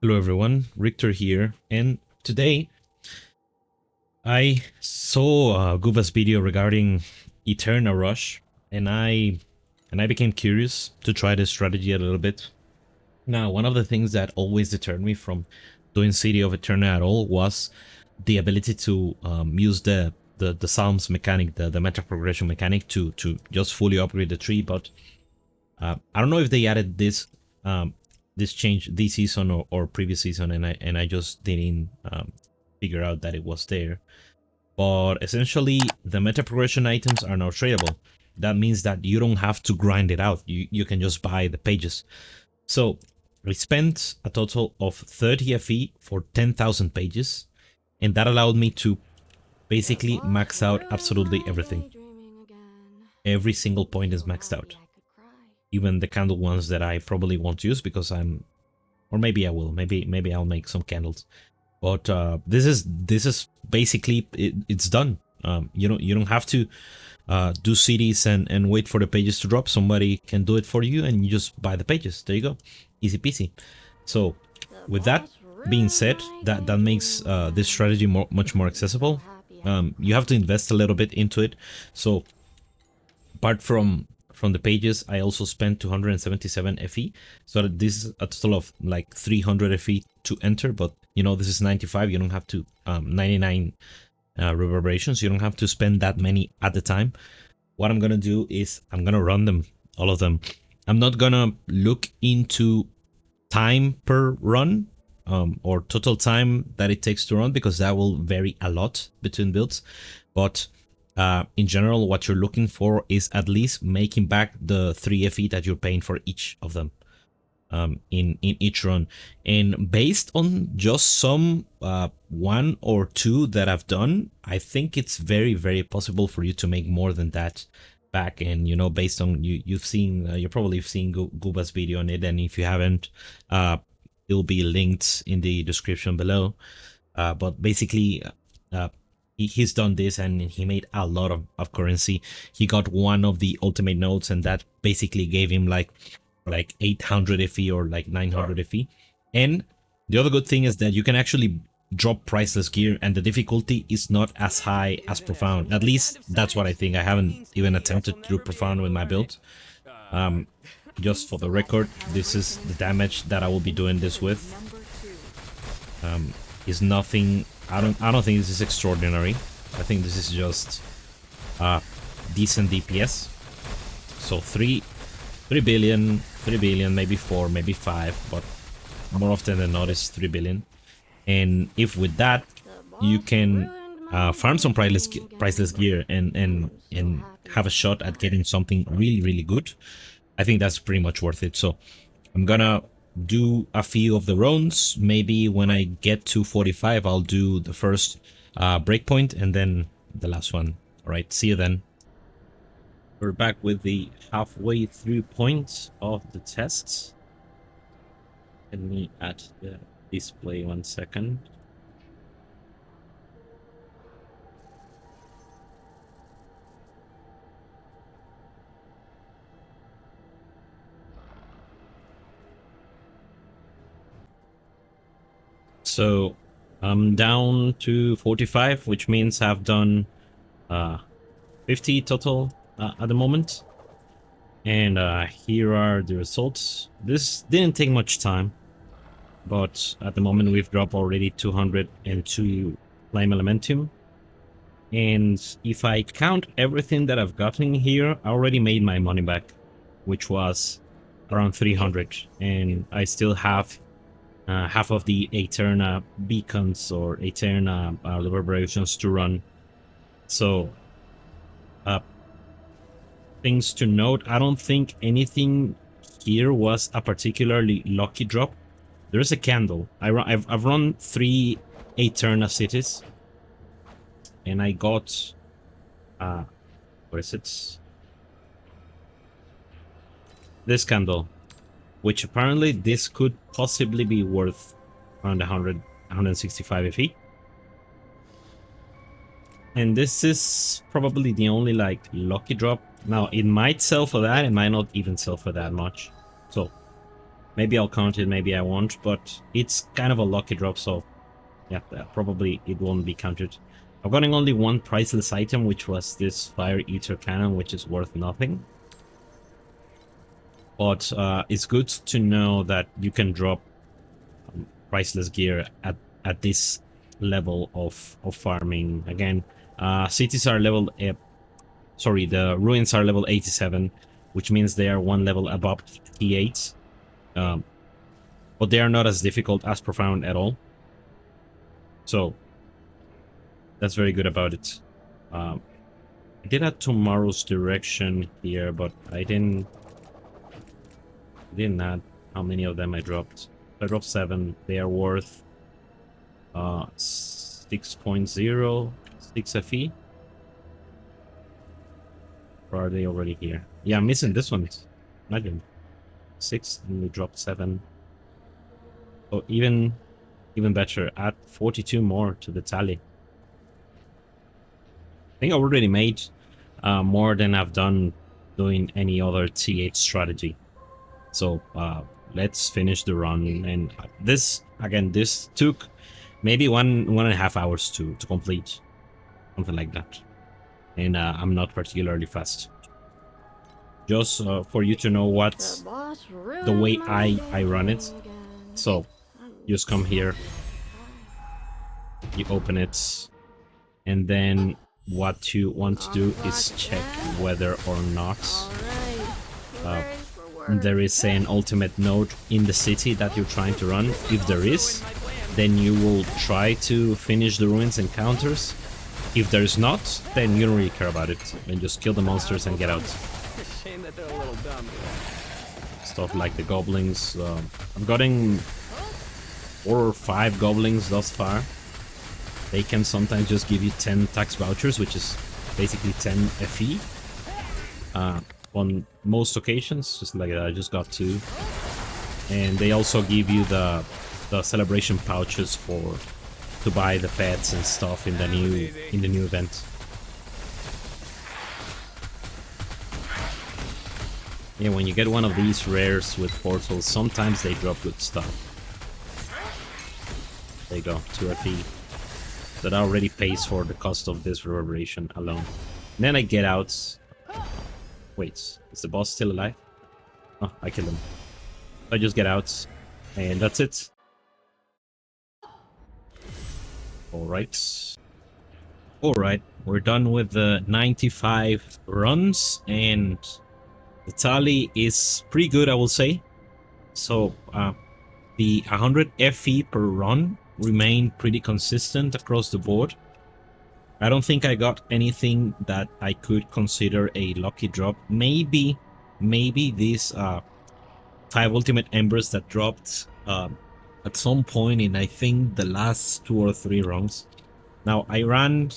Hello everyone, Richter here, and today I saw Gooba's video regarding Eterna Rush, and I became curious to try this strategy a little bit. Now, one of the things that always deterred me from doing City of Eterna at all was the ability to use the Psalms mechanic, the meta progression mechanic, to just fully upgrade the tree. But I don't know if they added this change this season or previous season, and I just didn't figure out that it was there. But essentially, the meta progression items are now tradable. That means that you don't have to grind it out. You can just buy the pages. So we spent a total of 30 FE for 10,000 pages, and that allowed me to basically max out absolutely everything. Every single point is maxed out. Even the candle ones that I probably won't use because or maybe I will. Maybe I'll make some candles. But this is basically it's done. You don't have to do cities and wait for the pages to drop. Somebody can do it for you, and you just buy the pages. There you go, easy peasy. So with that being said, that makes this strategy much more accessible. You have to invest a little bit into it. So apart from the pages, I also spent 277 FE, so that this is a total of like 300 FE to enter. But you know, this is 95. You don't have to 99 reverberations. You don't have to spend that many at the time. What I'm gonna do is I'm gonna run them, all of them. I'm not gonna look into time per run or total time that it takes to run, because that will vary a lot between builds. But in general, what you're looking for is at least making back the 3 FE that you're paying for each of them in each run. And based on just some one or two that I've done, I think it's very, very possible for you to make more than that back. And you know, based on you've seen, you probably seen Gooba's video on it, and if you haven't, it'll be linked in the description below. But basically, he's done this and he made a lot of currency. He got one of the ultimate nodes, and that basically gave him like 800 FE or like 900 FE. And the other good thing is that you can actually drop priceless gear, and the difficulty is not as high as profound. At least that's what I think. I haven't even attempted to do profound with my build. Just for the record, this is the damage that I will be doing this with. Is nothing. I don't think this is extraordinary. I think this is just decent DPS. So 3 billion, maybe 4, maybe 5, but more often than not it's 3 billion. And if with that you can farm some priceless gear and have a shot at getting something really, really good, I think that's pretty much worth it. So I'm gonna do a few of the runs. Maybe when I get to 45, I'll do the first breakpoint and then the last one. All right, see you then. We're back with the halfway through point of the tests. Let me add the display 1 second. So I'm down to 45, which means I've done 50 total at the moment. And here are the results. This didn't take much time, but at the moment we've dropped already 202 Flame Elementum. And if I count everything that I've gotten here, I already made my money back, which was around 300. And I still have half of the Aeterna beacons or Aeterna reverberations to run. So things to note, I don't think anything here was a particularly lucky drop. There's a candle. I've run 3 Aeterna cities, and I got what is it? This candle, which apparently this could possibly be worth around 165 FE. And this is probably the only like lucky drop. Now it might sell for that, it might not even sell for that much. So Maybe I'll count it, maybe I won't, but it's kind of a lucky drop, so yeah, probably it won't be counted. I've gotten only one priceless item, which was this Fire Eater Cannon, which is worth nothing. But it's good to know that you can drop priceless gear at this level of farming. Again, cities are level sorry, the ruins are level 87, which means they are one level above T8. But they are not as difficult as profound at all. So that's very good about it. I did have tomorrow's direction here, but I didn't add how many of them I dropped. I dropped 7. They are worth 6.0, 6 FE. Or are they already here? Yeah, I'm missing this one. Imagine 6 and we dropped 7. So even better, add 42 more to the tally. I think I already made more than I've done doing any other T8 strategy. So let's finish the run. And this took maybe 1.5 hours to complete, something like that. And I'm not particularly fast. Just for you to know what the way I run it. So you just come here, you open it, and then what you want to do is check whether or not there is an ultimate node in the city that you're trying to run. If there is, then you will try to finish the ruins encounters. If there's not, then you don't really care about it. Then just kill the monsters and get out. Shame that they're a little dumb. Stuff like the goblins. I've gotten 4 or 5 goblins thus far. They can sometimes just give you 10 tax vouchers, which is basically 10 FE. On most occasions, just like that, I just got 2. And they also give you the celebration pouches to buy the pets and stuff in the new event. Yeah, when you get one of these rares with portals, sometimes they drop good stuff. There you go, 2 FE. That already pays for the cost of this reverberation alone. And then I get out. Wait, is the boss still alive? Oh, I killed him. I just get out, and that's it. Alright. Alright, we're done with the 95 runs, and the tally is pretty good, I will say. So, the 100 FE per run remained pretty consistent across the board. I don't think I got anything that I could consider a lucky drop. Maybe these 5 ultimate embers that dropped at some point in, I think, the last 2 or 3 rounds. Now, I ran,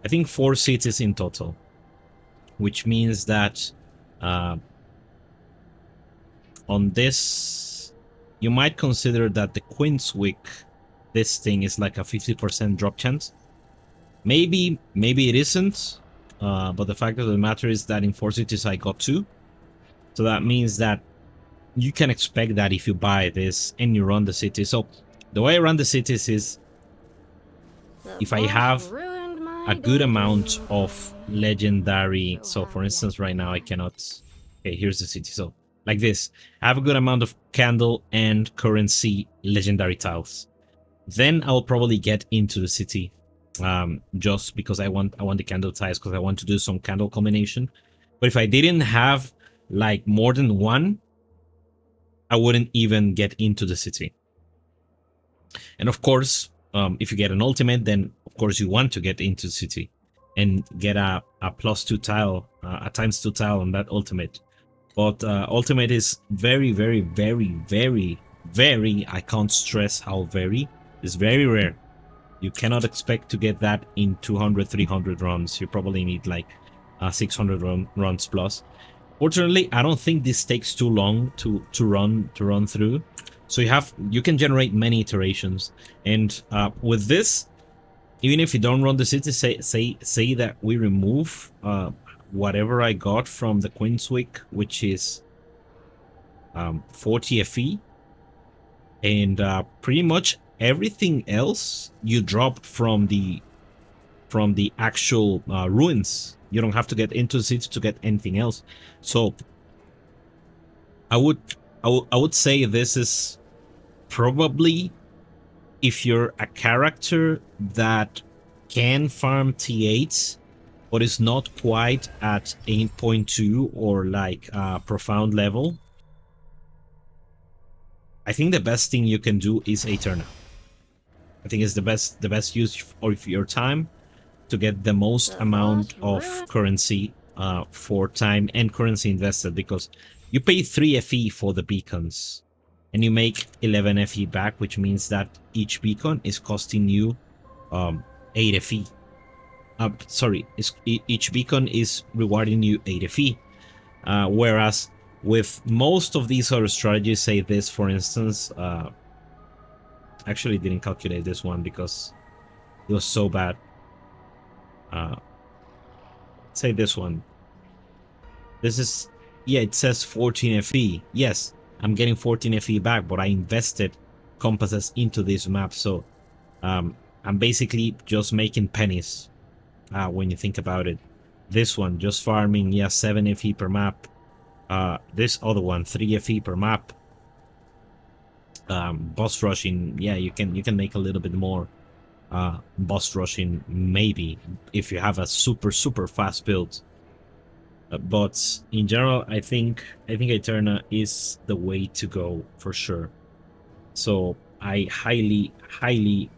I think, 4 cities in total, which means that on this, you might consider that the Queenswick, this thing is like a 50% drop chance. Maybe it isn't, but the fact of the matter is that in 4 cities I got 2. So that means that you can expect that if you buy this and you run the city. So the way I run the cities is, if I have a good amount of legendary, so for instance right now I cannot, okay, here's the city, so like this, I have a good amount of candle and currency legendary tiles, then I'll probably get into the city, just because I want the candle tiles, because I want to do some candle combination. But if I didn't have like more than 1, I wouldn't even get into the city. And of course, if you get an ultimate, then of course you want to get into the city and get a +2 tile, a ×2 tile on that ultimate. But ultimate is very, very, very, very, very, I can't stress how very, is very rare. You cannot expect to get that in 200, 300 runs. You probably need like 600 runs plus. Fortunately, I don't think this takes too long to run through. So you can generate many iterations, and with this, even if you don't run the city, say that we remove whatever I got from the Queenswick, which is 40 FE. and pretty much everything else you drop from the actual ruins. You don't have to get into the city to get anything else. So I would I would say this is probably, if you're a character that can farm T8 but is not quite at 8.2 or like profound level, I think the best thing you can do is Aeterna. I think it's the best use of your time to get the most amount of currency for time and currency invested, because you pay 3 FE for the beacons and you make 11 FE back, which means that each beacon is costing you 8 FE. Sorry, each beacon is rewarding you 8 FE. Whereas with most of these other strategies, say this for instance, actually didn't calculate this one because it was so bad. Say this one. This is, yeah, it says 14 FE. Yes, I'm getting 14 FE back, but I invested compasses into this map, so I'm basically just making pennies when you think about it. This one just farming, yeah, 7 FE per map. This other one, 3 FE per map. Boss rushing, yeah, you can make a little bit more. Boss rushing, maybe, if you have a super fast build. But in general, I think Aeterna is the way to go for sure. So I highly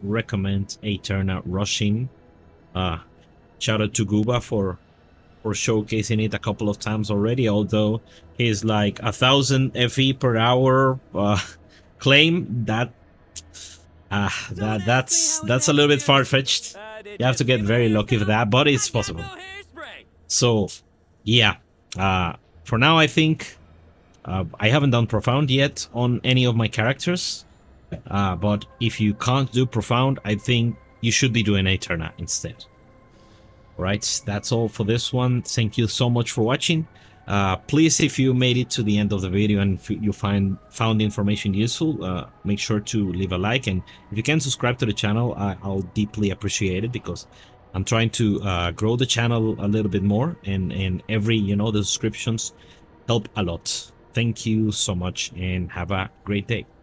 recommend Aeterna rushing. Shout out to Gooba for showcasing it a couple of times already, although his like 1,000 FE per hour claim, that's a little bit far-fetched. You have to get very lucky with that, but it's possible. So yeah, for now I think I haven't done profound yet on any of my characters, but if you can't do profound, I think you should be doing Aeterna instead. Alright, that's all for this one. Thank you so much for watching. Please, if you made it to the end of the video and you found the information useful, make sure to leave a like, and if you can subscribe to the channel, I'll deeply appreciate it, because I'm trying to grow the channel a little bit more, and every, the subscriptions help a lot. Thank you so much and have a great day.